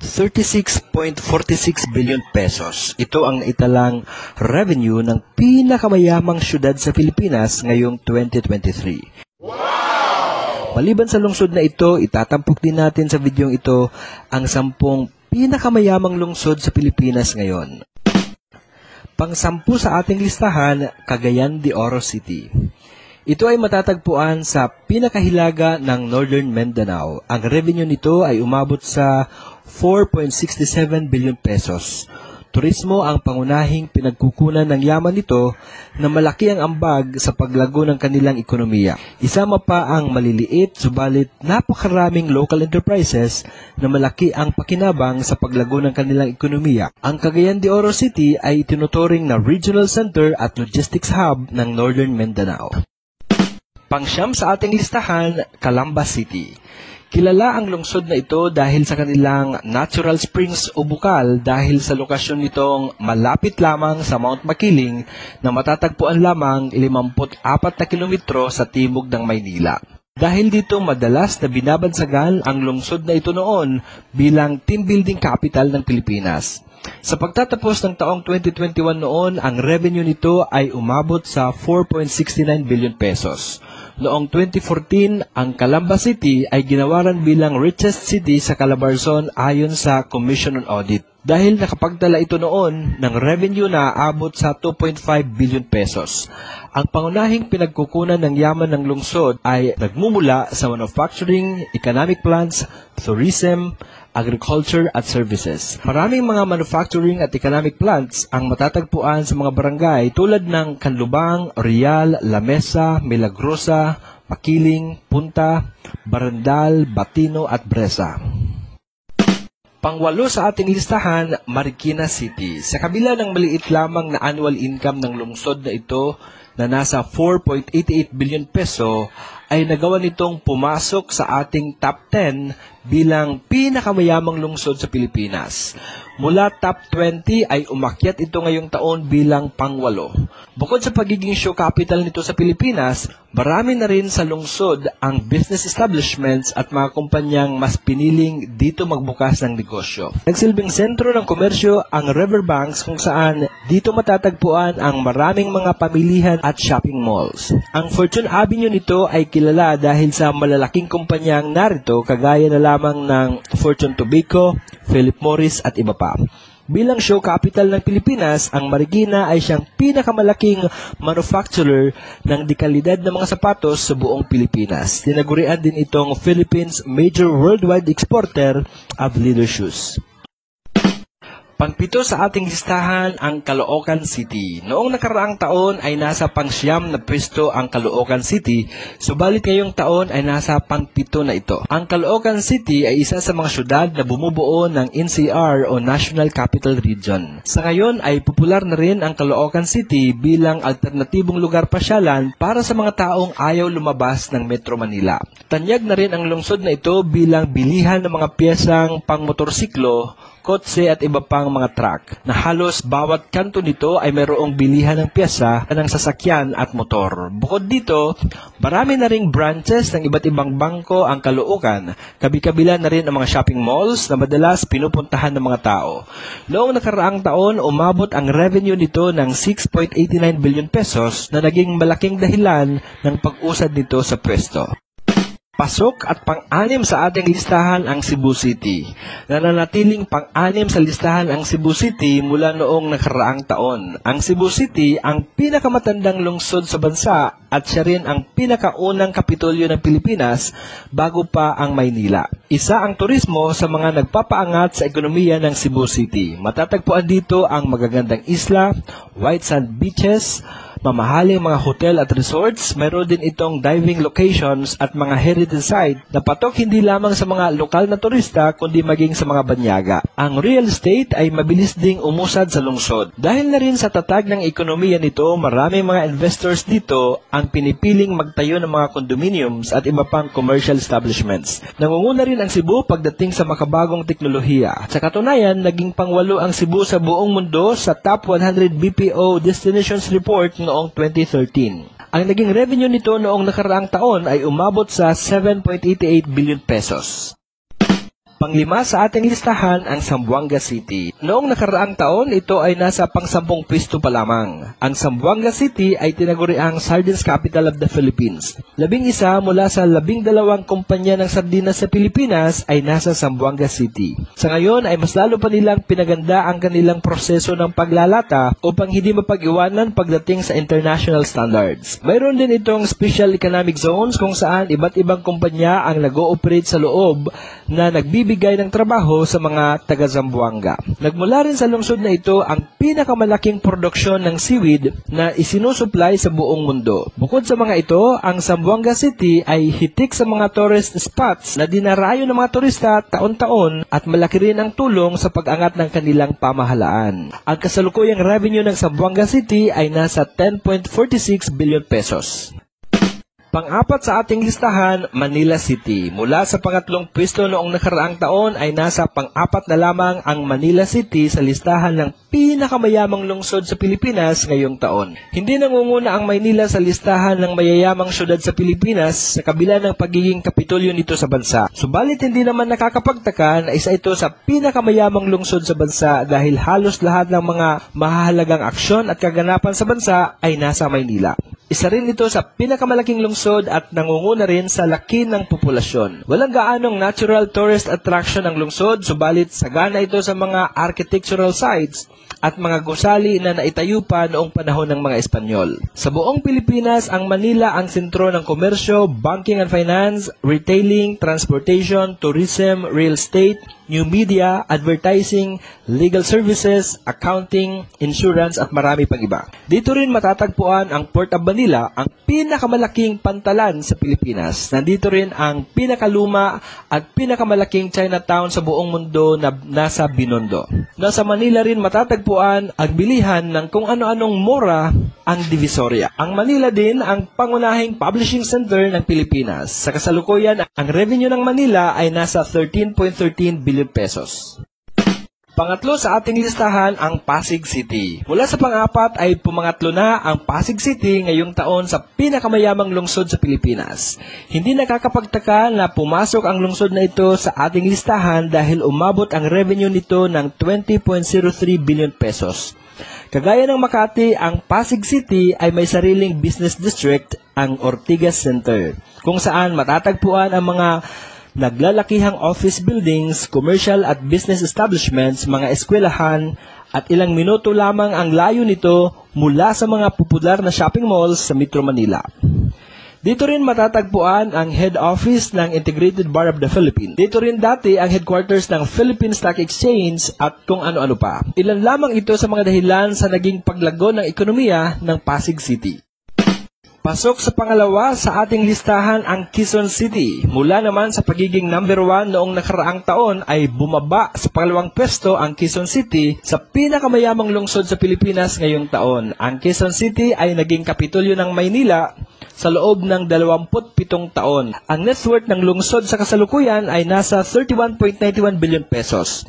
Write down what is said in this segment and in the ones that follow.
36.46 billion pesos. Ito ang naitalang revenue ng pinakamayamang syudad sa Pilipinas ngayong 2023. Wow! Maliban sa lungsod na ito, itatampok din natin sa videong ito ang 10 pinakamayamang lungsod sa Pilipinas ngayon. Pang-10 sa ating listahan, Cagayan de Oro City. Ito ay matatagpuan sa pinakahilaga ng Northern Mindanao. Ang revenue nito ay umabot sa 4.67 billion pesos. Turismo ang pangunahing pinagkukunan ng yaman nito na malaki ang ambag sa paglago ng kanilang ekonomiya. Isama pa ang maliliit subalit napakaraming local enterprises na malaki ang pakinabang sa paglago ng kanilang ekonomiya. Ang Cagayan de Oro City ay tinuturing na regional center at logistics hub ng Northern Mindanao. Pang-9 sa ating listahan, Calamba City. Kilala ang lungsod na ito dahil sa kanilang natural springs o bukal dahil sa lokasyon nitong malapit lamang sa Mount Makiling na matatagpuan lamang 54 na kilometro sa timog ng Maynila. Dahil dito madalas na binabansagan ang lungsod na ito noon bilang team building capital ng Pilipinas. Sa pagtatapos ng taong 2021 noon, ang revenue nito ay umabot sa 4.69 billion pesos. Noong 2014, ang Calamba City ay ginawaran bilang richest city sa Calabarzon ayon sa Commission on Audit. Dahil nakapagdala ito noon ng revenue na aabot sa 2.5 billion pesos. Ang pangunahing pinagkukunan ng yaman ng lungsod ay nagmumula sa manufacturing, economic plants, tourism, agriculture at services. Maraming mga manufacturing at economic plants ang matatagpuan sa mga barangay tulad ng Canlubang, Real, La Mesa, Milagrosa, Makiling, Punta, Barandal, Batino at Bresa. Pang-8 sa ating listahan, Marikina City. Sa kabila ng maliit lamang na annual income ng lungsod na ito na nasa 4.88 billion peso, ay nagawa nitong pumasok sa ating top 10 bilang pinakamayamang lungsod sa Pilipinas. Mula top 20 ay umakyat ito ngayong taon bilang pang-8. Bukod sa pagiging show capital nito sa Pilipinas, marami na rin sa lungsod ang business establishments at mga kumpanyang mas piniling dito magbukas ng negosyo. Nagsilbing sentro ng komersyo ang riverbanks kung saan dito matatagpuan ang maraming mga pamilihan at shopping malls. Ang Fortune Avenue nito ay kilala dahil sa malalaking kumpanyang narito kagaya na lamang ng Fortune Tobacco, Philip Morris at iba pa. Bilang show capital ng Pilipinas, ang Marikina ay siyang pinakamalaking manufacturer ng dekalidad na mga sapatos sa buong Pilipinas. Tinagurian din itong Philippines major worldwide exporter of leather shoes. Pang-7 sa ating listahan, ang Caloocan City. Noong nakaraang taon ay nasa pang-9 na pwesto ang Caloocan City, subalit ngayong taon ay nasa pang-7 na ito. Ang Caloocan City ay isa sa mga syudad na bumubuo ng NCR o National Capital Region. Sa ngayon ay popular na rin ang Caloocan City bilang alternatibong lugar pasyalan para sa mga taong ayaw lumabas ng Metro Manila. Tanyag na rin ang lungsod na ito bilang bilihan ng mga piyesang pang-motorsiklo, kotse at iba pang mga truck na halos bawat kanto nito ay mayroong bilihan ng piyesa ng sasakyan at motor. Bukod dito, marami na ring branches ng iba't ibang bangko ang Caloocan. Kabi-kabila na rin ang mga shopping malls na madalas pinupuntahan ng mga tao. Noong nakaraang taon, umabot ang revenue nito ng 6.89 billion pesos na naging malaking dahilan ng pag-usad nito sa pwesto. Pasok at pang-6 sa ating listahan ang Cebu City. Nananatiling pang-6 sa listahan ang Cebu City mula noong nakaraang taon. Ang Cebu City ang pinakamatandang lungsod sa bansa at siya rin ang pinakaunang kapitolyo ng Pilipinas bago pa ang Maynila. Isa ang turismo sa mga nagpapaangat sa ekonomiya ng Cebu City. Matatagpuan dito ang magagandang isla, white sand beaches, mamahaling mga hotel at resorts, mayroon din itong diving locations at mga heritage site na patok hindi lamang sa mga lokal na turista kundi maging sa mga banyaga. Ang real estate ay mabilis ding umusad sa lungsod. Dahil na rin sa tatag ng ekonomiya nito, maraming mga investors dito ang pinipiling magtayo ng mga condominiums at iba pang commercial establishments. Nangunguna rin ang Cebu pagdating sa makabagong teknolohiya. Sa katunayan, naging pang-8 ang Cebu sa buong mundo sa Top 100 BPO Destinations Report noong 2013. Ang naging revenue nito noong nakaraang taon ay umabot sa 7.88 billion pesos. Panglima sa ating listahan ang Zamboanga City. Noong nakaraang taon, ito ay nasa pang-10 pwesto pa lamang. Ang Zamboanga City ay tinaguriang Sardines Capital of the Philippines. 11 mula sa 12 kumpanya ng sardinas sa Pilipinas ay nasa Zamboanga City. Sa ngayon ay mas lalo pa nilang pinaganda ang kanilang proseso ng paglalata upang hindi mapag-iwanan pagdating sa international standards. Mayroon din itong Special Economic Zones kung saan iba't ibang kumpanya ang nag-ooperate sa loob na nagbibigay ng trabaho sa mga taga-Zamboanga. Nagmula rin sa lungsod na ito ang pinakamalaking produksyon ng seaweed na isinusupply sa buong mundo. Bukod sa mga ito, ang Zamboanga City ay hitik sa mga tourist spots na dinarayo ng mga turista taon-taon at malaki rin ang tulong sa pag-angat ng kanilang pamahalaan. Ang kasalukuyang revenue ng Zamboanga City ay nasa 10.46 billion pesos. Pang-apat sa ating listahan, Manila City. Mula sa pangatlong pwesto noong nakaraang taon ay nasa pang-apat na lamang ang Manila City sa listahan ng pinakamayamang lungsod sa Pilipinas ngayong taon. Hindi nangunguna ang Maynila sa listahan ng mayayamang syudad sa Pilipinas sa kabila ng pagiging kapitulyo nito sa bansa. Subalit hindi naman nakakapagtaka na isa ito sa pinakamayamang lungsod sa bansa dahil halos lahat ng mga mahahalagang aksyon at kaganapan sa bansa ay nasa Maynila. Isa rin ito sa pinakamalaking lungsod at nangunguna rin sa laki ng populasyon. Walang gaanong natural tourist attraction ang lungsod, subalit sagana ito sa mga architectural sites at mga gusali na naitayo pa noong panahon ng mga Espanyol. Sa buong Pilipinas, ang Manila ang sentro ng komersyo, banking and finance, retailing, transportation, tourism, real estate, new media, advertising, legal services, accounting, insurance at marami pang iba. Dito rin matatagpuan ang Port of Manila, ang pinakamalaking pantalan sa Pilipinas. Nandito rin ang pinakaluma at pinakamalaking Chinatown sa buong mundo na nasa Binondo. Nasa Manila rin matatagpuan ang bilihan ng kung ano-anong mura ang Divisoria. Ang Manila din ang pangunahing publishing center ng Pilipinas. Sa kasalukuyan, ang revenue ng Manila ay nasa 13.13 billion pesos. Pangatlo sa ating listahan ang Pasig City. Mula sa pang-apat ay pumangatlo na ang Pasig City ngayong taon sa pinakamayamang lungsod sa Pilipinas. Hindi nakakapagtaka na pumasok ang lungsod na ito sa ating listahan dahil umabot ang revenue nito ng 20.03 billion pesos. Kagaya ng Makati, ang Pasig City ay may sariling business district, ang Ortigas Center, kung saan matatagpuan ang mga naglalakihang office buildings, commercial at business establishments, mga eskwelahan, at ilang minuto lamang ang layo nito mula sa mga popular na shopping malls sa Metro Manila. Dito rin matatagpuan ang head office ng Integrated Bar of the Philippines. Dito rin dati ang headquarters ng Philippine Stock Exchange at kung ano-ano pa. Ilan lamang ito sa mga dahilan sa naging paglago ng ekonomiya ng Pasig City. Pasok sa pangalawa sa ating listahan ang Quezon City. Mula naman sa pagiging number 1 noong nakaraang taon ay bumaba sa pangalawang pwesto ang Quezon City sa pinakamayamang lungsod sa Pilipinas ngayong taon. Ang Quezon City ay naging kapitulyo ng Maynila sa loob ng 27 taon. Ang net worth ng lungsod sa kasalukuyan ay nasa 31.91 billion pesos.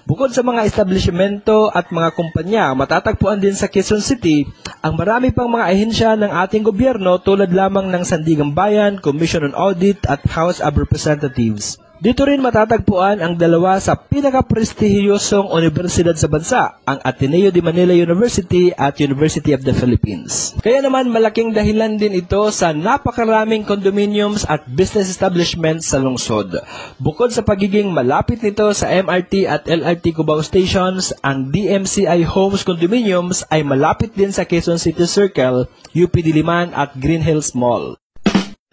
Bukod sa mga establishmento at mga kumpanya, matatagpuan din sa Quezon City ang marami pang mga ahensya ng ating gobyerno tulad lamang ng Sandigang Bayan, Commission on Audit at House of Representatives. Dito rin matatagpuan ang dalawa sa pinaka-prestihiyosong universidad sa bansa, ang Ateneo de Manila University at University of the Philippines. Kaya naman malaking dahilan din ito sa napakaraming condominiums at business establishments sa lungsod. Bukod sa pagiging malapit nito sa MRT at LRT Cubao stations, ang DMCI Homes Condominiums ay malapit din sa Quezon City Circle, UP Diliman at Green Hills Mall.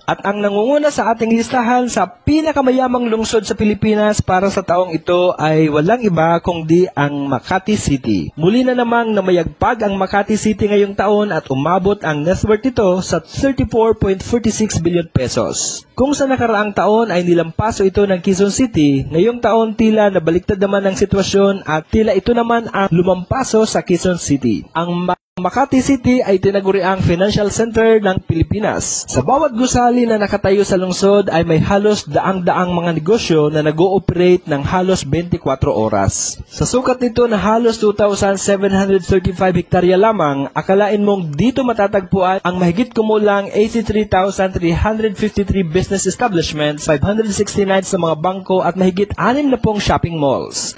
At ang nangunguna sa ating listahan sa pinakamayamang lungsod sa Pilipinas para sa taong ito ay walang iba kundi ang Makati City. Muli na namang namayagpag ang Makati City ngayong taon at umabot ang net worth nito sa 34.46 billion pesos. Kung sa nakaraang taon ay nilampaso ito ng Quezon City, ngayong taon tila nabaliktad naman ang sitwasyon at tila ito naman ang lumampaso sa Quezon City. Ang Makati City ay tinaguriang financial center ng Pilipinas. Sa bawat gusali na nakatayo sa lungsod ay may halos daang-daang mga negosyo na nag-ooperate ng halos 24 oras. Sa sukat nito na halos 2,735 hektarya lamang, akalain mong dito matatagpuan ang mahigit kumulang 83,353 business establishments, 569 sa mga bangko at mahigit 60 shopping malls.